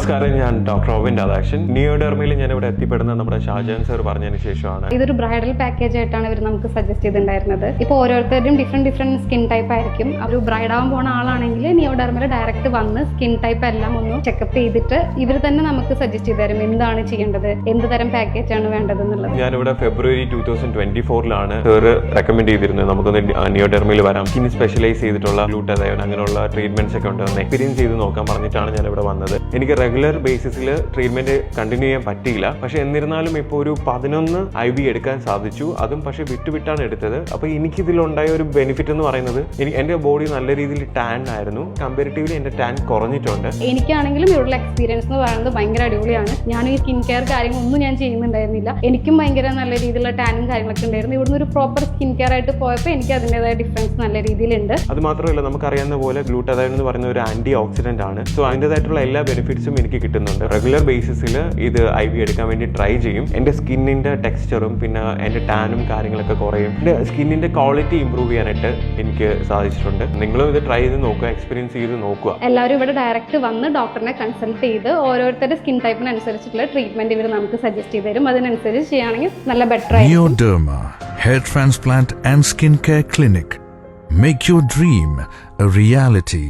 നമസ്കാരം, ഞാൻ doctor Robin Radhakrishnan. നിയോഡെർമയിൽ ഞാൻ ഇവിടെ എത്തിപ്പെടുന്ന നമ്മുടെ ഷാജാൻ സർ പറഞ്ഞതിന് ശേഷമാണ്. ഇതൊരു ബ്രൈഡൽ പാക്കേജ് ആയിട്ടാണ് ഇവർ നമുക്ക് സജസ്റ്റ് ചെയ്തിട്ടുണ്ടായിരുന്നത്. ഇപ്പോൾ ഓരോരുത്തരും ഡിഫറെന്റ് സ്കിൻ ടൈപ്പ് ആയിരിക്കും. ഒരു ബ്രൈഡ് ആവാൻ പോണ ആളാണെങ്കിൽ നിയോഡെർമയിൽ ഡയറക്റ്റ് വന്ന് സ്കിൻ ടൈപ്പ് എല്ലാം ഒന്ന് ചെക്കപ്പ് ചെയ്തിട്ട് ഇവർ തന്നെ നമുക്ക് സജസ്റ്റ് ചെയ്ത് തരും എന്താണ് ചെയ്യേണ്ടത്, എന്ത് തരം പാക്കേജ് ആണ് വേണ്ടത് എന്നുള്ളത്. ഞാനിവിടെ ഫെബ്രുവരി 2024 സർ റെക്കമെൻഡ് ചെയ്തിരുന്നത് നമുക്കൊന്ന് നിയോഡെർമയിൽ വരാം. സ്കിൻ സ്പെഷ്യലൈസ് ചെയ്തിട്ടുള്ള ഗ്ലൂട്ടാതയോൺ അങ്ങനെയുള്ള ട്രീറ്റ്മെന്റ്സ് ഒക്കെ ഉണ്ട്, എക്സ്പീരിയൻസ് ചെയ്ത് നോക്കാൻ പറഞ്ഞിട്ടാണ് ഞാൻ ഇവിടെ വന്നത്. എനിക്ക് റെഗുലർ ബേസിസിൽ ട്രീറ്റ്മെന്റ് കണ്ടിന്യൂ ചെയ്യാൻ പറ്റിയില്ല. പക്ഷെ എന്നിരുന്നാലും ഇപ്പോൾ ഒരു 11 IV എടുക്കാൻ സാധിച്ചു. അതും പക്ഷെ വിട്ടുവിട്ടാണ് എടുത്തത്. അപ്പോൾ എനിക്കിതിലുണ്ടായ ഒരു ബെനിഫിറ്റ് എന്ന് പറയുന്നത് എൻ്റെ ബോഡി നല്ല രീതിയിൽ ടാൻ ആയിരുന്നു. കമ്പാരിറ്റീവ്ലി എൻ്റെ ടാൻ കുറഞ്ഞിട്ടുണ്ട്. എനിക്കാണെങ്കിലും ഇവിടെയുള്ള എക്സ്പീരിയൻസ് എന്ന് പറയുന്നത് ഭയങ്കര അടിപൊളിയാണ്. ഞാൻ ഈ സ്കിൻ കെയർ കാര്യങ്ങളൊന്നും ഞാൻ ചെയ്യുന്നുണ്ടായിരുന്നില്ല. എനിക്കും ഭയങ്കര നല്ല രീതിയിലുള്ള ടാനും കാര്യങ്ങളൊക്കെ ഉണ്ടായിരുന്നു. ഇവിടുന്ന് ഒരു പ്രോപ്പർ സ്കിൻ കെയർ ആയിട്ട് പോയപ്പോൾ എനിക്ക് അതിൻ്റെതായ ഡിഫറൻസ് നല്ല രീതിയിലുണ്ട്. അത് മാത്രമല്ല, നമുക്കറിയാവുന്ന പോലെ ഗ്ലൂട്ടാതയോൺ എന്ന് പറയുന്ന ഒരു ആന്റി ഓക്സിഡന്റ് ആണ്. സോ അതിൻ്റെതായിട്ടുള്ള എല്ലാ ബെനിഫിറ്റ്സും എനിക്ക് കിട്ടുന്നുണ്ട്. റെഗുലർ ബേസിസിൽ ഇത് IV എടുക്കാൻ വേണ്ടി ട്രൈ ചെയ്യും. എൻ്റെ സ്കിന്നിൻ്റെ ടെക്സ്ചറും പിന്നെ എൻ്റെ ടാനും കാര്യങ്ങളൊക്കെ കുറയും. എൻ്റെ സ്കിന്നിൻ്റെ ക്വാളിറ്റി ഇമ്പ്രൂവ് ചെയ്യാനായിട്ട് എനിക്ക് സാധിച്ചിട്ടുണ്ട്. നിങ്ങളും ഇത് ട്രൈ ചെയ്ത് നോക്കുക, എക്സ്പീരിയൻസ് ചെയ്ത് നോക്കുക. എല്ലാവരും ഇവിടെ ഡയറക്റ്റ് വന്ന് ഡോക്ടറിനെ കൺസൾട്ട് ചെയ്ത് ഓരോരുത്തരുടെ സ്കിൻ ടൈപ്പിനനുസരിച്ചിട്ടുള്ള ട്രീറ്റ്മെന്റ് ഇവർ നമുക്ക് സജസ്റ്റ് ചെയ്ത് തരും. അതിനനുസരിച്ച് ചെയ്യുകയാണെങ്കിൽ നല്ല ബെറ്റർ ആയിരിക്കും. Neoderma Hair Transplant and Skincare Clinic. Make your dream a reality.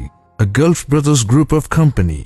A Gulf Brothers Group of Company.